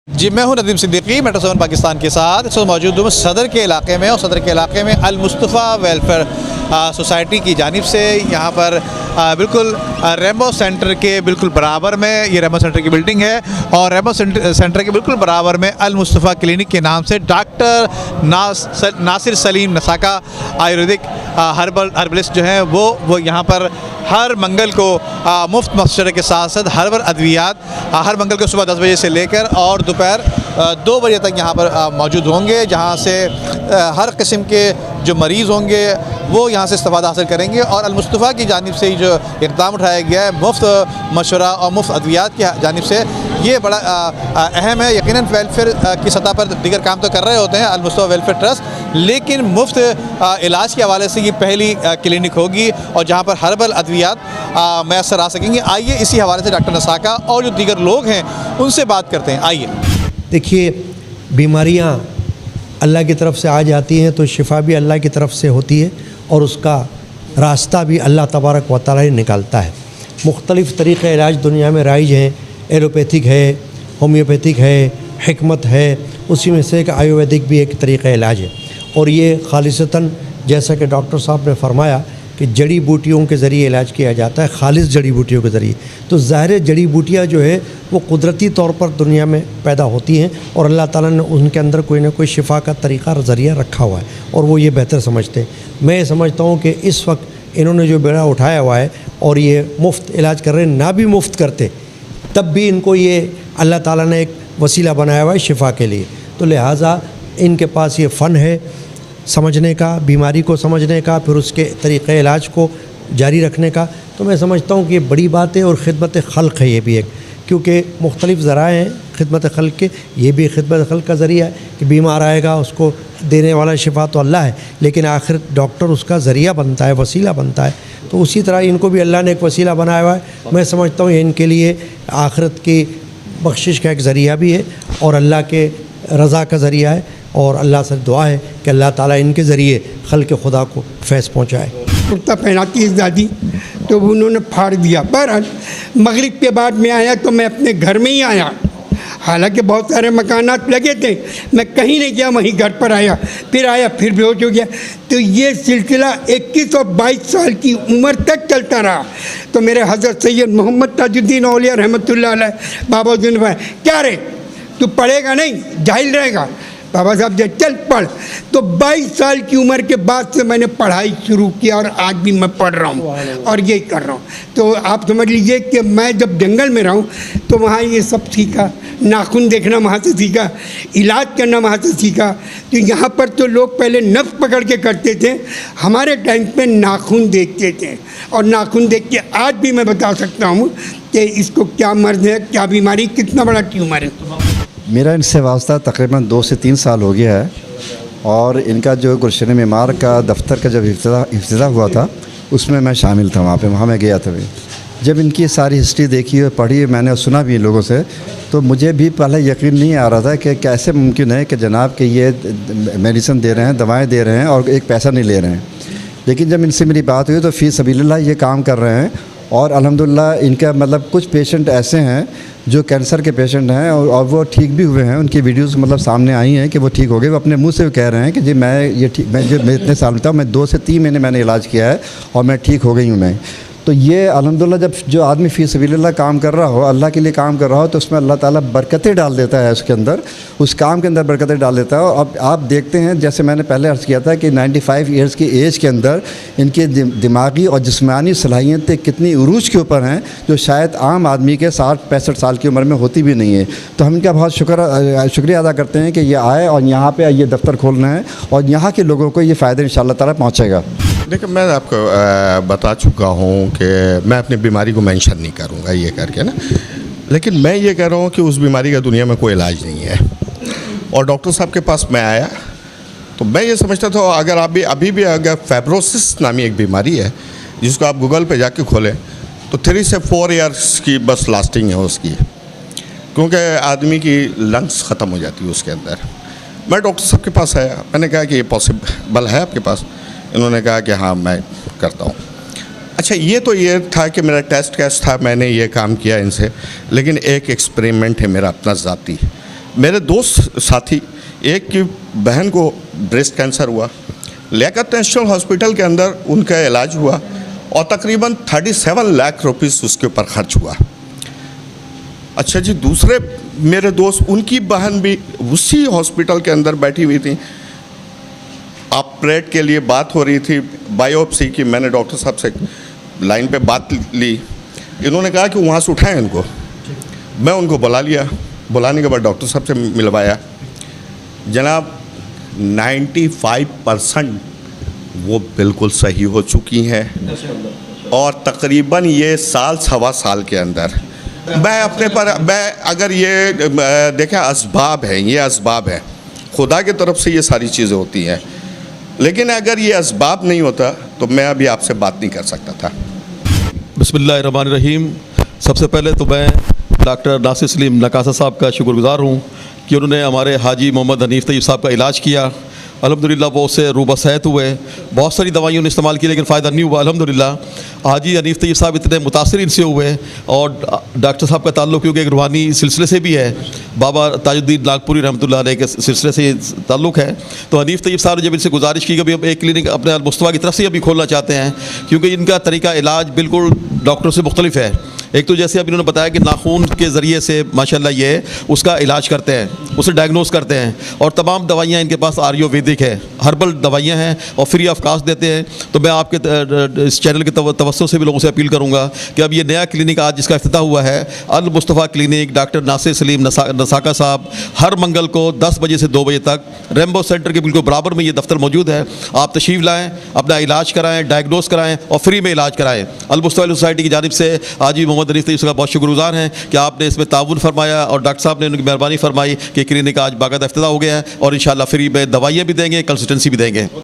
जी मैं हूं नदीम सिद्दीकी मेट्रो 7 पाकिस्तान के साथ। इस वक्त मौजूद हूँ सदर के इलाके में और सदर के इलाके में अल मुस्तफ़ा वेलफेयर सोसाइटी की जानिब से यहाँ पर बिल्कुल रेमो सेंटर के बिल्कुल बराबर में ये रेमो सेंटर की बिल्डिंग है और रेमो सेंटर के बिल्कुल बराबर में अल मुस्तफ़ा क्लिनिक के नाम से डॉक्टर नासिर सलीम नसाका आयुर्वेदिक हर्बलिस्ट जो हैं वो यहाँ पर हर मंगल को मुफ्त मशवरे के साथ साथ हर्बल अद्वियात हर मंगल को सुबह 10 बजे से लेकर और दोपहर 2 बजे तक यहाँ पर मौजूद होंगे, जहाँ से हर किस्म के जो मरीज़ होंगे वो यहाँ से इस्तेफ़ादा हासिल करेंगे। और अल मुस्तफ़ा की जानिब से जो इक़दाम उठाया गया है मुफ्त मशवरा और मुफ्त अद्वियात की जानिब से, ये बड़ा अहम है। यकीनन वेलफेयर की सतह पर दीगर काम तो कर रहे होते हैं अल मुस्तफ़ा वेलफेयर ट्रस्ट, लेकिन मुफ्त इलाज के हवाले से ये पहली क्लिनिक होगी और जहाँ पर हर्बल अद्वियात मैसर आ सकेंगे। आइए इसी हवाले से डॉक्टर नसाका और जो दीगर लोग हैं उनसे बात करते हैं। आइए। देखिए, बीमारियाँ अल्लाह की तरफ से आ जाती हैं तो शिफा भी अल्लाह की तरफ से होती है और उसका रास्ता भी अल्लाह तबारक व तआला ही निकालता है। मुख्तलिफ़ तरीक़े इलाज दुनिया में राइज हैं, एलोपैथिक है, होम्योपैथिक है, हिकमत है, उसी में से एक आयुर्वेदिक भी एक तरीक़ा इलाज है। और ये खालिसतन जैसा कि डॉक्टर साहब ने फरमाया कि जड़ी बूटियों के ज़रिए इलाज किया जाता है, खालिस जड़ी बूटियों के ज़रिए। तो ज़ाहिर जड़ी बूटियाँ जो है वो कुदरती तौर पर दुनिया में पैदा होती हैं और अल्लाह ताला ने उनके अंदर कोई ना कोई शिफा का तरीक़ा ज़रिया रखा हुआ है और वो ये बेहतर समझते हैं। मैं समझता हूँ कि इस वक्त इन्होंने जो बेड़ा उठाया हुआ है और ये मुफ्त इलाज कर रहे हैं, ना भी मुफ्त करते तब भी इनको ये अल्लाह ताला ने एक वसीला बनाया हुआ है शिफा के लिए। तो लिहाजा इनके पास ये फ़न है समझने का, बीमारी को समझने का, फिर उसके तरीक़े इलाज को जारी रखने का। तो मैं समझता हूँ कि ये बड़ी बात है और ख़िदमत ख़ल्क़ है ये भी एक, क्योंकि मुख्तलिफ़ ज़राए हैं ख़िदमत ख़ल्क़ के, ये भी ख़िदमत ख़ल्क़ का ज़रिया है कि बीमार आएगा उसको देने वाला शिफा तो अल्लाह है, लेकिन आखिर डॉक्टर उसका ज़रिया बनता है, वसीला बनता है। तो उसी तरह इनको भी अल्लाह ने एक वसीला बनाया हुआ है। मैं समझता हूँ इनके लिए आखिरत की बख्शिश का एक ज़रिया भी है और अल्लाह के रज़ा का ज़रिया है। और अल्लाह से दुआ है कि अल्लाह ताला इनके ज़रिए खल्क़ खुदा को फैज़ पहुँचाए। कुर्ता पहनाती है दादी, तो उन्होंने फाड़ दिया। बहरहाल मगरिब के बाद में आया तो मैं अपने घर में ही आया, हालांकि बहुत सारे मकानात लगे थे, मैं कहीं नहीं गया, वहीं घर पर आया, फिर बेहोश हो गया। तो ये सिलसिला 21 और 22 साल की उम्र तक चलता रहा। तो मेरे हज़रत सैयद मोहम्मद ताजुद्दीन औलिया रहमतुल्लाह अलैह बाबा जुन भाई, क्या रे तू पढ़ेगा नहीं, जाहिल रहेगा, बाबा साहब जब चल पढ़। तो 22 साल की उम्र के बाद से मैंने पढ़ाई शुरू की और आज भी मैं पढ़ रहा हूँ और यही कर रहा हूँ। तो आप समझ लीजिए कि मैं जब जंगल में रहूँ तो वहाँ ये सब सीखा, नाखून देखना वहाँ से सीखा, इलाज करना वहाँ से सीखा। तो यहाँ पर तो लोग पहले नफ्स पकड़ के करते थे, हमारे टाइम पे नाखून देखते थे और नाखून देख के आज भी मैं बता सकता हूँ कि इसको क्या मर्ज़ है, क्या बीमारी, कितना बड़ा ट्यूमर है। मेरा इनसे वास्ता तकरीबन 2 से 3 साल हो गया है और इनका जो गुलशन मेमार का दफ्तर का जब इफ्तिताह हुआ था उसमें मैं शामिल था, वहाँ मैं गया था। जब इनकी सारी हिस्ट्री देखी और पढ़ी, मैंने सुना भी इन लोगों से, तो मुझे भी पहले यकीन नहीं आ रहा था कि कैसे मुमकिन है कि जनाब कि ये मेडिसिन दे रहे हैं, दवाएँ दे रहे हैं और एक पैसा नहीं ले रहे हैं। लेकिन जब इनसे मेरी बात हुई तो फ़ी सबीलिल्लाह ये काम कर रहे हैं और अल्हम्दुलिल्लाह इनका मतलब कुछ पेशेंट ऐसे हैं जो कैंसर के पेशेंट हैं और वो ठीक भी हुए हैं। उनकी वीडियोस मतलब सामने आई हैं कि वो ठीक हो गए। वो अपने मुंह से कह रहे हैं कि जी मैं इतने साल में था, मैं 2 से 3 महीने मैंने इलाज किया है और मैं ठीक हो गई हूँ मैं। तो ये अल्हम्दुलिल्लाह जब जो आदमी फ़ी सबीलिल्लाह काम कर रहा हो, अल्लाह के लिए काम कर रहा हो, तो उसमें अल्लाह ताला बरकतें डाल देता है, उसके अंदर उस काम के अंदर बरकतें डाल देता है। और अब आप देखते हैं जैसे मैंने पहले अर्ज़ किया था कि 95 ईयर्स की एज के अंदर इनकी दिमागी और जिस्मानी सलाहियतें कितनी उरूज के ऊपर हैं जो शायद आम आदमी के 60-65 साल की उम्र में होती भी नहीं है। तो हम इनका बहुत शुक्रिया अदा करते हैं कि ये आए और यहाँ पर ये दफ्तर खोल रहे हैं और यहाँ के लोगों को ये फ़ायदा इंशाअल्लाह ताला पहुँचेगा। देखिए, मैं आपको बता चुका हूँ कि मैं अपनी बीमारी को मेंशन नहीं करूँगा ये करके ना, लेकिन मैं ये कह रहा हूँ कि उस बीमारी का दुनिया में कोई इलाज नहीं है। और डॉक्टर साहब के पास मैं आया तो मैं ये समझता था अगर आप भी अभी भी अगर फाइब्रोसिस नामी एक बीमारी है जिसको आप गूगल पे जाके खोलें तो 3 से 4 ईयर्स की बस लास्टिंग है उसकी, क्योंकि आदमी की लंग्स ख़त्म हो जाती है उसके अंदर। मैं डॉक्टर साहब के पास आया, मैंने कहा कि ये पॉसिबल है आपके पास? इन्होंने कहा कि हाँ मैं करता हूँ। अच्छा, ये तो ये था कि मेरा टेस्ट कैस था, मैंने ये काम किया इनसे, लेकिन एक एक्सपेरिमेंट है मेरा अपना ज़ाती। मेरे दोस्त साथी, एक की बहन को ब्रेस्ट कैंसर हुआ, लियाकत नेशनल हॉस्पिटल के अंदर उनका इलाज हुआ और तकरीबन 37 लाख रुपीस उसके ऊपर खर्च हुआ। अच्छा जी, दूसरे मेरे दोस्त, उनकी बहन भी उसी हॉस्पिटल के अंदर बैठी हुई थी, ऑपरेट के लिए बात हो रही थी, बायोप्सी की। मैंने डॉक्टर साहब से लाइन पे बात ली, इन्होंने कहा कि वहाँ से उठाएं उनको। मैं उनको बुला लिया, बुलाने के बाद डॉक्टर साहब से मिलवाया। जनाब 95% वो बिल्कुल सही हो चुकी हैं और तकरीबन ये साल सवा साल के अंदर मैं अपने पर, मैं अगर ये देखें असबाब हैं, ये असबाब हैं, खुदा की तरफ से ये सारी चीज़ें होती हैं, लेकिन अगर ये असबाब नहीं होता तो मैं अभी आपसे बात नहीं कर सकता था। बिस्मिल्लाहिर्रहमानिर्रहीम। सबसे पहले तो मैं डॉक्टर नासिर सलीम नकासा साहब का शुक्रगुज़ार हूँ कि उन्होंने हमारे हाजी मोहम्मद हनीफ़ तैयब साहब का इलाज किया। अल्हम्दुलिल्लाह वो उससे रूबा सेहत हुए। बहुत सारी दवाइयों ने इस्तेमाल की लेकिन फ़ायदा नहीं हुआ। अल्हम्दुलिल्लाह हाजी हनीफ़ तैयब साहब इतने मुतासिर इनसे हुए और डॉक्टर साहब का ताल्लुक़ क्योंकि एक रूहानी सिलसिले से भी है, बाबा ताजुद्दीन नागपुरी रहमतुल्लाह अलैह के सिलसिले से ताल्लुक़ है। तो हनीफ़ तैयब साहब ने जब इनसे गुजारिश की कि अभी हम एक क्लिनिक अपने अल-मुस्तफ़ा की तरफ से अभी खोलना चाहते हैं, क्योंकि इनका तरीका इलाज बिल्कुल डॉक्टरों से मुख्तलिफ है। एक तो जैसे अभी इन्होंने बताया कि नाखून के ज़रिए से माशाल्लाह ये उसका इलाज करते हैं, उसे डायग्नोस करते हैं और तमाम दवाइयाँ इनके पास आयुर्वेदिक है, हर्बल दवाइयाँ हैं और फ्री ऑफ कास्ट देते हैं। तो मैं आपके इस चैनल के तवज्जो से भी लोगों से अपील करूँगा कि अब ये नया क्लिनिक आज जिसका इफ्तिताह हुआ है, अल मुस्तफ़ा क्लिनिक, डॉक्टर नासिर सलीम नसाका साहब, हर मंगल को 10 बजे से 2 बजे तक रेम्बो सेंटर के बिल्कुल बराबर में ये दफ्तर मौजूद है। आप तशरीफ़ लाएँ, अपना इलाज कराएँ, डायग्नोस कराएँ और फ्री में इलाज कराएँ। अल मुस्तफ़ा सोसाइटी की जानिब से आज भी मोहम्मद हनीफ़ तैयब का बहुत शुक्रगुज़ार हैं कि आपने इसमें ताउन फरमाया और डॉक्टर साहब ने उनकी मेहरबानी फरमाई कि क्लिनिक आज बाकायदा इफ्तिताह हो गया है और इंशाअल्लाह फ्री में दवाइयाँ भी देंगे, कंसल्टेंसी भी देंगे।